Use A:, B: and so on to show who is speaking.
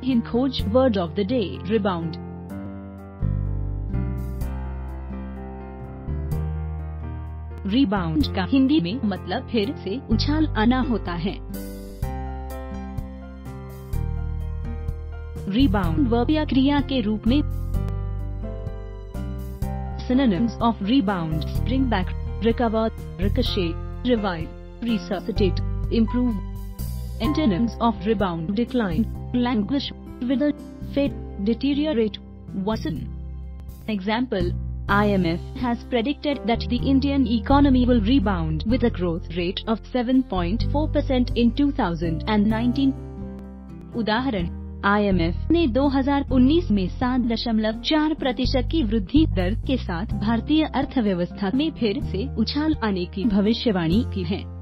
A: HinKhoj word of the day, rebound. Rebound का हिंदी में मतलब फिर से उछाल आना होता है। Rebound वर्ब या क्रिया के रूप में synonyms of rebound: spring back, recover, ricochet, revive, resuscitate, improve. Antonyms of rebound: decline, languish, wither, fade, deteriorate, worsen. Example: IMF has predicted that the Indian economy will rebound with a growth rate of 7.4% in 2019. उदाहरण: IMF ने 2019 में 7.4% की वृद्धि दर के साथ भारतीय अर्थव्यवस्था में फिर से उछाल आने की भविष्यवाणी की है।